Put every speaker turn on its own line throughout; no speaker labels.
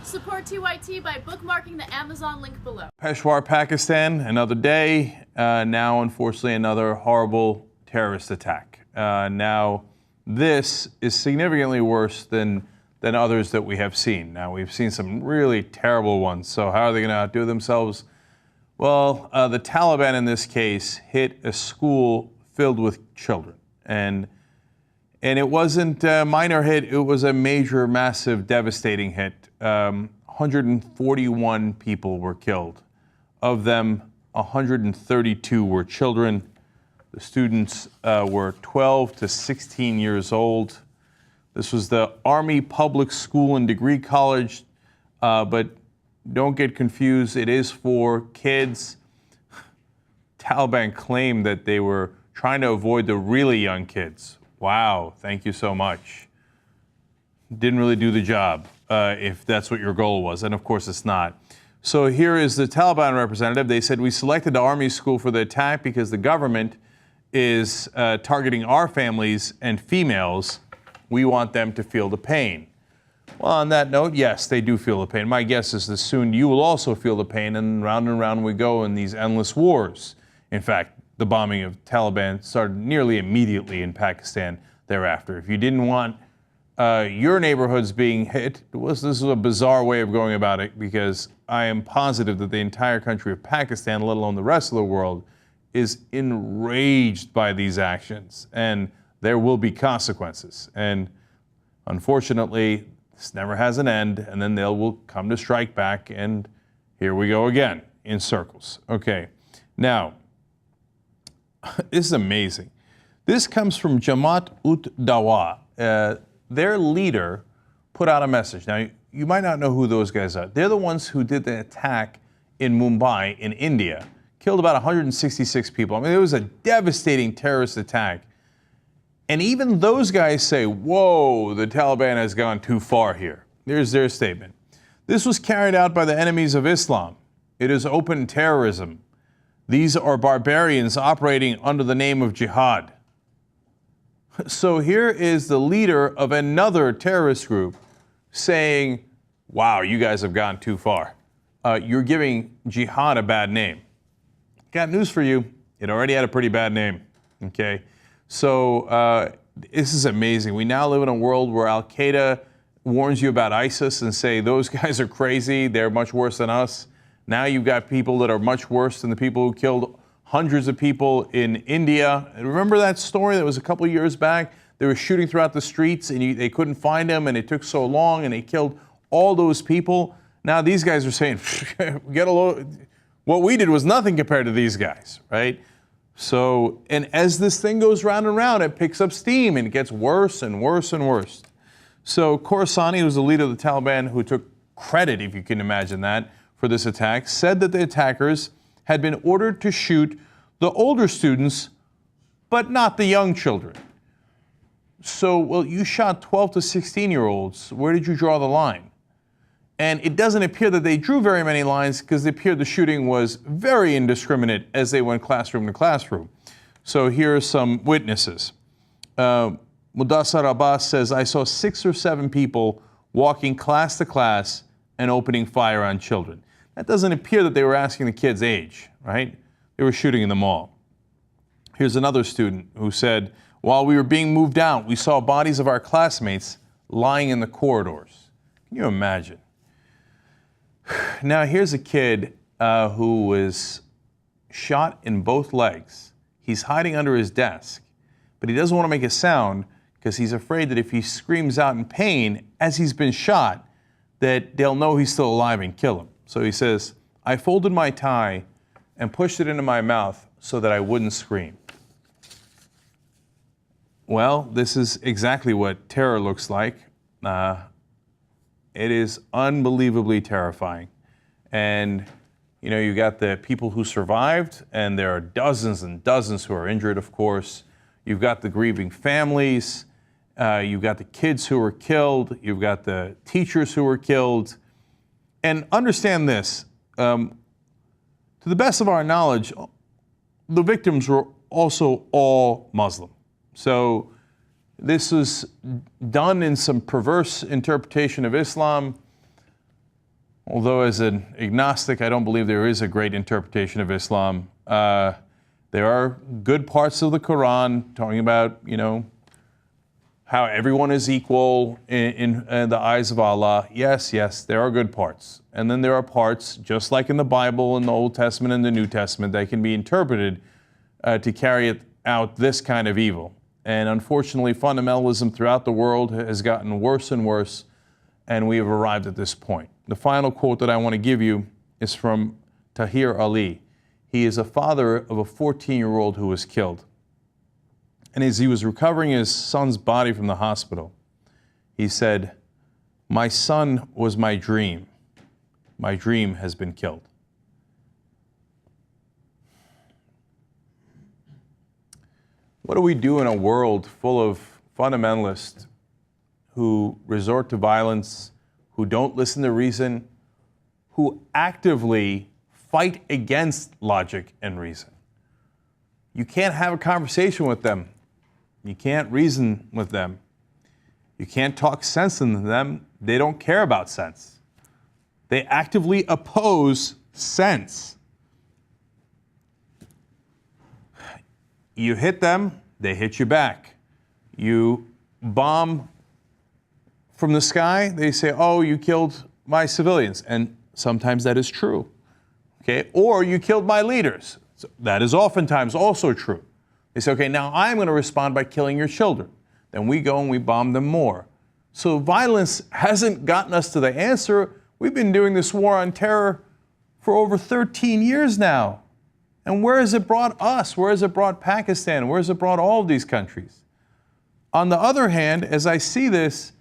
Support TYT by bookmarking the Amazon link below.
Peshawar, Pakistan, another day. Now, unfortunately, another horrible terrorist attack. Now, this is significantly worse than others that we have seen. Now, we've seen some really terrible ones. So how are they going to outdo themselves? Well, the Taliban in this case hit a school filled with children. And it wasn't a minor hit, it was a major, massive, devastating hit. 141 people were killed. Of them, 132 were children. The students were 12 to 16 years old. This was the Army Public School and Degree College, but don't get confused, it is for kids. Taliban claimed that they were trying to avoid the really young kids. Wow, thank you so much. Didn't really do the job, if that's what your goal was, and of course it's not. So here is the Taliban representative. They said, we selected the Army school for the attack because the government is targeting our families and females. We want them to feel the pain. Well, on that note, yes, they do feel the pain. My guess is that soon you will also feel the pain, and round we go in these endless wars. In fact, the bombing of Taliban started nearly immediately in Pakistan thereafter. If you didn't want your neighborhoods being hit, this is a bizarre way of going about it, because I am positive that the entire country of Pakistan, let alone the rest of the world, is enraged by these actions, and there will be consequences. And unfortunately, this never has an end, and then they will come to strike back, and here we go again in circles. Okay, now, this is amazing. This comes from Jamaat ut Dawa. Their leader put out a message. Now, you might not know who those guys are. They're the ones who did the attack in Mumbai in India, killed about 166 people. I mean, it was a devastating terrorist attack. And even those guys say, whoa, the Taliban has gone too far here. Here's their statement. This was carried out by the enemies of Islam. It is open terrorism. These are barbarians operating under the name of jihad. So here is the leader of another terrorist group saying, wow, you guys have gone too far. You're giving jihad a bad name. Got news for you. It already had a pretty bad name, okay? So this is amazing. We now live in a world where Al-Qaeda warns you about ISIS and say, those guys are crazy, they're much worse than us. Now you've got people that are much worse than the people who killed hundreds of people in India. Remember that story that was a couple years back? They were shooting throughout the streets and they couldn't find them, and it took so long, and they killed all those people. Now these guys are saying, get a load. What we did was nothing compared to these guys, right? So, and as this thing goes round and round, it picks up steam and it gets worse and worse and worse. So Khorassani, who's the leader of the Taliban, who took credit, if you can imagine that, for this attack, said that the attackers had been ordered to shoot the older students, but not the young children. So, well, you shot 12 to 16-year-olds. Where did you draw the line? And it doesn't appear that they drew very many lines, because it appeared the shooting was very indiscriminate as they went classroom to classroom. So here are some witnesses. Mudassar Abbas says, I saw 6 or 7 people walking class to class and opening fire on children. That doesn't appear that they were asking the kids' age, right? They were shooting in the mall. Here's another student who said, while we were being moved out, we saw bodies of our classmates lying in the corridors. Can you imagine? Now, here's a kid who was shot in both legs. He's hiding under his desk, but he doesn't want to make a sound because he's afraid that if he screams out in pain as he's been shot, that they'll know he's still alive and kill him. So he says, I folded my tie and pushed it into my mouth so that I wouldn't scream. Well, this is exactly what terror looks like. It is unbelievably terrifying. And, you know, you got the people who survived, and there are dozens and dozens who are injured, of course. You've got the grieving families. You've got the kids who were killed. You've got the teachers who were killed. And understand this, to the best of our knowledge, the victims were also all Muslim. So this was done in some perverse interpretation of Islam. although as an agnostic, I don't believe there is a great interpretation of Islam. There are good parts of the Quran talking about, how everyone is equal in the eyes of Allah. Yes, there are good parts. And then there are parts, just like in the Bible, in the Old Testament and the New Testament, that can be interpreted to carry out this kind of evil. And unfortunately, fundamentalism throughout the world has gotten worse and worse, and we have arrived at this point. The final quote that I want to give you is from Tahir Ali. He is a father of a 14-year-old who was killed. And as he was recovering his son's body from the hospital, he said, "My son was my dream. My dream has been killed." What do we do in a world full of fundamentalists who resort to violence, who don't listen to reason, who actively fight against logic and reason? You can't have a conversation with them. You can't reason with them. You can't talk sense into them. They don't care about sense. They actively oppose sense. You hit them, they hit you back. You bomb from the sky, they say, "Oh, you killed my civilians." And sometimes that is true. Okay? Or you killed my leaders. So that is oftentimes also true. They say, "Okay, now I'm going to respond by killing your children." Then we go and we bomb them more. So violence hasn't gotten us to the answer. We've been doing this war on terror for over 13 years now. And where has it brought us? Where has it brought Pakistan? Where has it brought all of these countries? On the other hand, as I see this,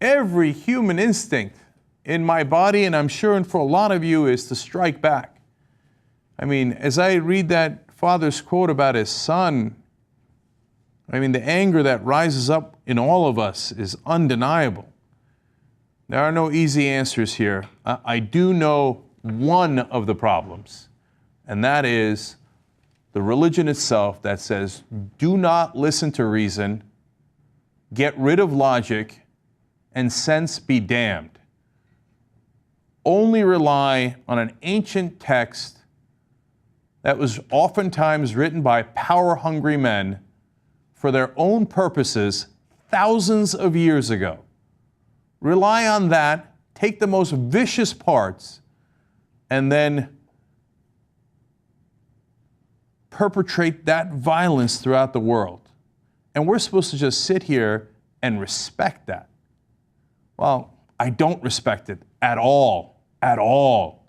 every human instinct in my body, and I'm sure for a lot of you, is to strike back. I mean, as I read that father's quote about his son, I mean, the anger that rises up in all of us is undeniable. There are no easy answers here. I do know one of the problems, and that is the religion itself that says, do not listen to reason, get rid of logic, and sense be damned. Only rely on an ancient text that was oftentimes written by power-hungry men for their own purposes thousands of years ago. Rely on that, take the most vicious parts, and then perpetrate that violence throughout the world. And we're supposed to just sit here and respect that. Well, I don't respect it at all, at all.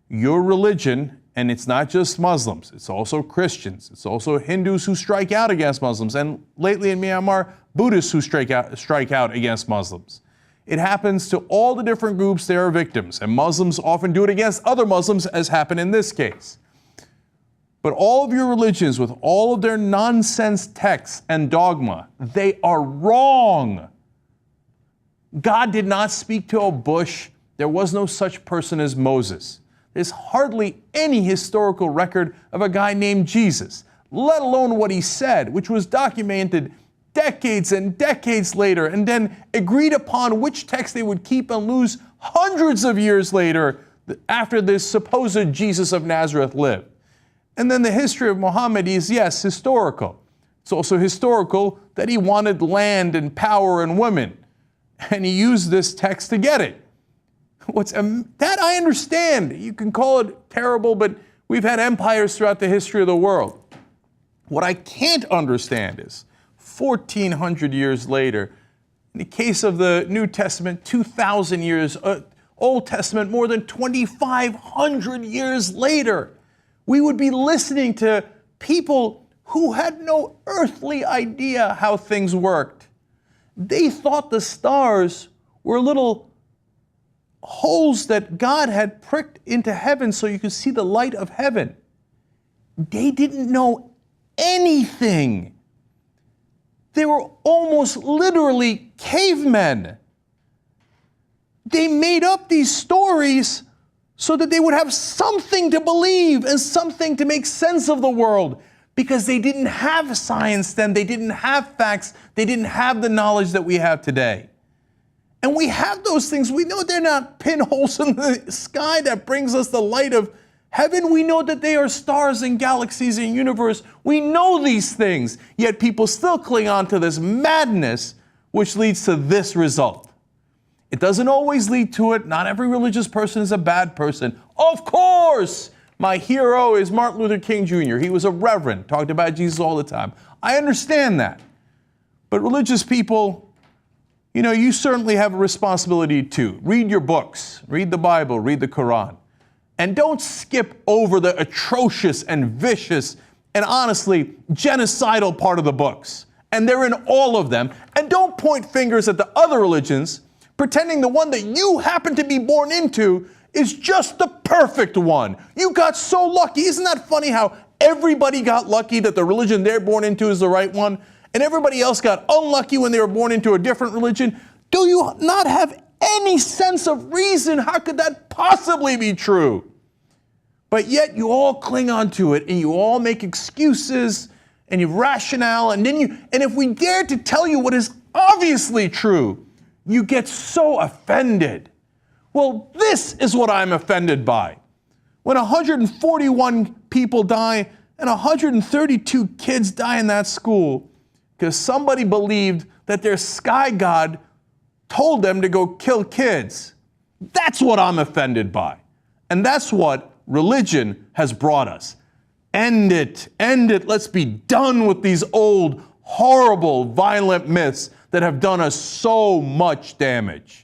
Your religion, and it's not just Muslims, it's also Christians, it's also Hindus who strike out against Muslims, and lately in Myanmar, Buddhists who strike out against Muslims. It happens to all the different groups, they are victims, and Muslims often do it against other Muslims, as happened in this case. But all of your religions, with all of their nonsense texts and dogma, they are wrong. God did not speak to a bush. There was no such person as Moses. There's hardly any historical record of a guy named Jesus, let alone what he said, which was documented decades and decades later, and then agreed upon which text they would keep and lose hundreds of years later after this supposed Jesus of Nazareth lived. And then the history of Muhammad is, yes, historical. It's also historical that he wanted land and power and women, and he used this text to get it. That I understand. You can call it terrible, but we've had empires throughout the history of the world. What I can't understand is 1,400 years later, in the case of the New Testament, 2,000 years, Old Testament, more than 2,500 years later, we would be listening to people who had no earthly idea how things worked. They thought the stars were little holes that God had pricked into heaven so you could see the light of heaven. They didn't know anything. They were almost literally cavemen. They made up these stories so that they would have something to believe and something to make sense of the world, because they didn't have science then, they didn't have facts, they didn't have the knowledge that we have today. And we have those things. We know they're not pinholes in the sky that brings us the light of heaven. We know that they are stars and galaxies and universe. We know these things, yet people still cling on to this madness, which leads to this result. It doesn't always lead to it. Not every religious person is a bad person. Of course, my hero is Martin Luther King Jr. He was a reverend, talked about Jesus all the time. I understand that. But religious people, you know, you certainly have a responsibility too. Read your books, read the Bible, read the Quran. And don't skip over the atrocious and vicious and honestly genocidal part of the books. And they're in all of them. And don't point fingers at the other religions, pretending the one that you happen to be born into is just the perfect one. You got so lucky. Isn't that funny how everybody got lucky that the religion they're born into is the right one? And everybody else got unlucky when they were born into a different religion? Do you not have any sense of reason? How could that possibly be true? But yet you all cling on to it and you all make excuses and you rationale and if we dare to tell you what is obviously true, you get so offended. Well, this is what I'm offended by. When 141 people die and 132 kids die in that school, because somebody believed that their sky god told them to go kill kids. That's what I'm offended by. And that's what religion has brought us. End it, end it. Let's be done with these old, horrible, violent myths that have done us so much damage.